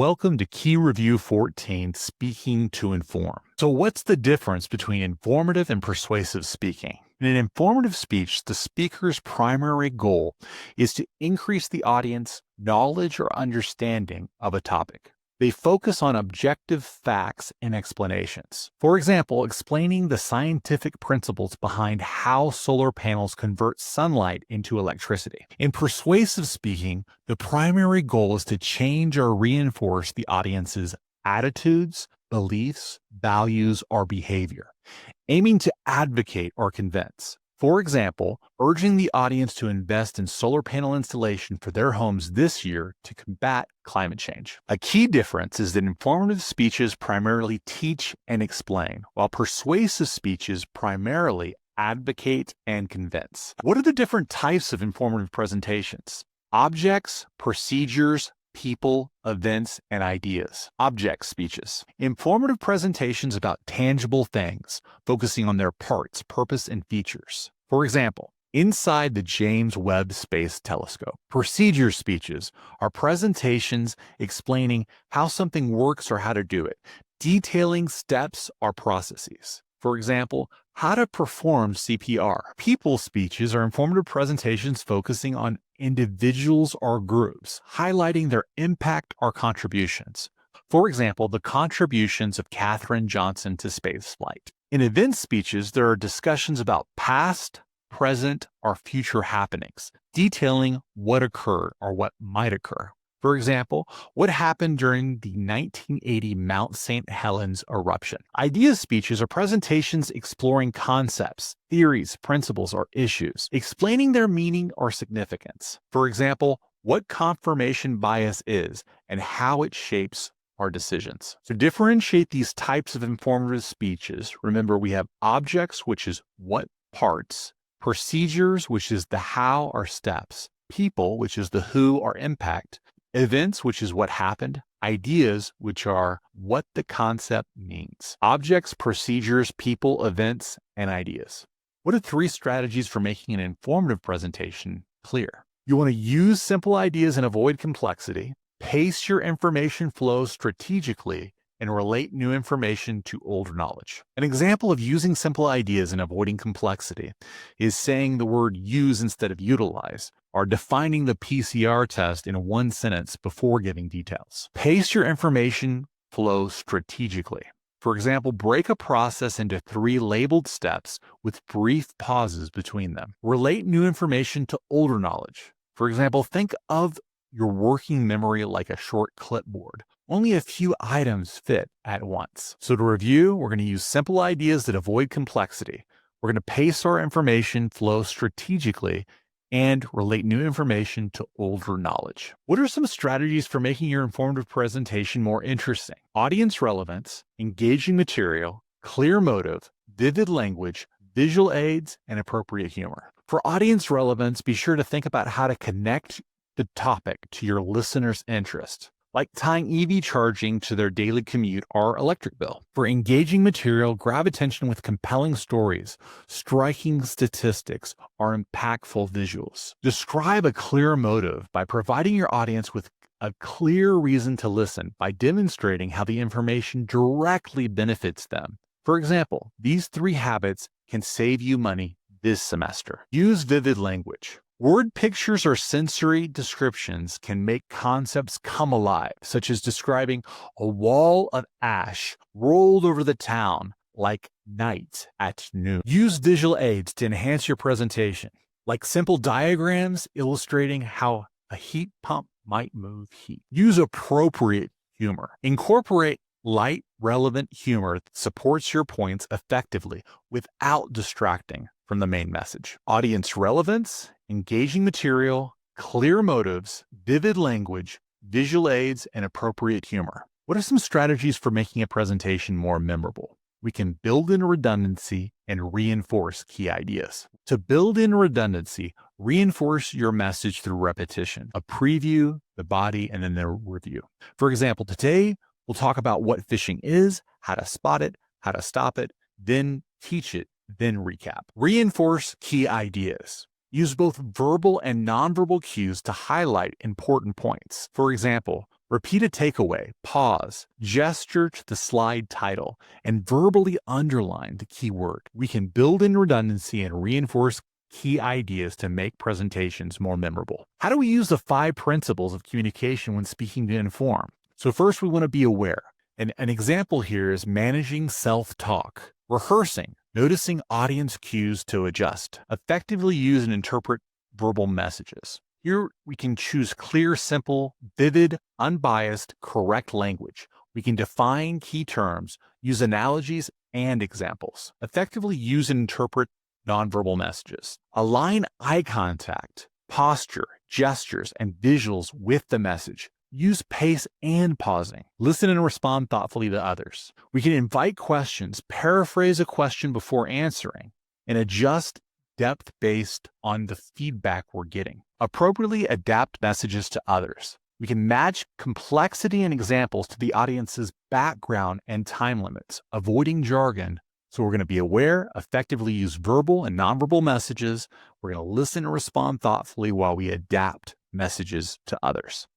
Welcome to Key Review 14, Speaking to Inform. So what's the difference between informative and persuasive speaking? In an informative speech, the speaker's primary goal is to increase the audience knowledge or understanding of a topic. They focus on objective facts and explanations. For example, explaining the scientific principles behind how solar panels convert sunlight into electricity. In persuasive speaking, the primary goal is to change or reinforce the audience's attitudes, beliefs, values, or behavior, aiming to advocate or convince. For example, urging the audience to invest in solar panel installation for their homes this year to combat climate change. A key difference is that informative speeches primarily teach and explain, while persuasive speeches primarily advocate and convince. What are the different types of informative presentations? Objects, procedures, people, events, and ideas. Object speeches. Informative presentations about tangible things, focusing on their parts, purpose, and features. For example, inside the James Webb Space Telescope. Procedure speeches are presentations explaining how something works or how to do it, detailing steps or processes. For example, how to perform CPR. People speeches are informative presentations focusing on individuals or groups, highlighting their impact or contributions. For example, the contributions of Katherine Johnson to spaceflight. In event speeches, there are discussions about past, present, or future happenings, detailing what occurred or what might occur. For example, what happened during the 1980 Mount St. Helens eruption. Idea speeches are presentations exploring concepts, theories, principles, or issues, explaining their meaning or significance. For example, what confirmation bias is and how it shapes our decisions. To differentiate these types of informative speeches, remember we have objects, which is what parts, procedures, which is the how or steps, people, which is the who or impact, events, which is what happened, ideas, which are what the concept means. Objects, procedures, people, events, and ideas. What are 3 strategies for making an informative presentation clear? You want to use simple ideas and avoid complexity, pace your information flow strategically, and relate new information to older knowledge. An example of using simple ideas and avoiding complexity is saying the word use instead of utilize, or defining the PCR test in one sentence before giving details. Pace your information flow strategically. For example, break a process into 3 labeled steps with brief pauses between them. Relate new information to older knowledge. For example, think of your working memory like a short clipboard. Only a few items fit at once. So to review, we're going to use simple ideas that avoid complexity. We're going to pace our information flow strategically and relate new information to older knowledge. What are some strategies for making your informative presentation more interesting? Audience relevance, engaging material, clear motive, vivid language, visual aids, and appropriate humor. For audience relevance, be sure to think about how to connect the topic to your listener's interest, like tying EV charging to their daily commute or electric bill. For engaging material, grab attention with compelling stories, striking statistics, or impactful visuals. Describe a clear motive by providing your audience with a clear reason to listen by demonstrating how the information directly benefits them. For example, these 3 habits can save you money this semester. Use vivid language. Word pictures or sensory descriptions can make concepts come alive, such as describing a wall of ash rolled over the town like night at noon. Use visual aids to enhance your presentation, like simple diagrams illustrating how a heat pump might move heat. Use appropriate humor. Incorporate light, relevant humor that supports your points effectively without distracting from the main message. Audience relevance, engaging material, clear motives, vivid language, visual aids, and appropriate humor. What are some strategies for making a presentation more memorable? We can build in redundancy and reinforce key ideas. To build in redundancy, reinforce your message through repetition, a preview, the body, and then the review. For example, today we'll talk about what phishing is, how to spot it, how to stop it, then teach it, then recap. Reinforce key ideas. Use both verbal and nonverbal cues to highlight important points. For example, Repeat a takeaway, pause, gesture to the slide title, and verbally underline the key word. We can build in redundancy and reinforce key ideas to make presentations more memorable. How do we use the 5 principles of communication when speaking to inform? So first, we want to be aware. And an example here is managing self-talk, rehearsing, noticing audience cues to adjust, effectively use and interpret verbal messages. Here, we can choose clear, simple, vivid, unbiased, correct language. We can define key terms, use analogies and examples, effectively use and interpret nonverbal messages. Align eye contact, posture, gestures, and visuals with the message. Use pace and pausing. Listen and respond thoughtfully to others. We can invite questions, paraphrase a question before answering, and adjust depth based on the feedback we're getting. Appropriately adapt messages to others. We can match complexity and examples to the audience's background and time limits, avoiding jargon. So we're going to be aware, effectively use verbal and nonverbal messages. We're going to listen and respond thoughtfully while we adapt messages to others.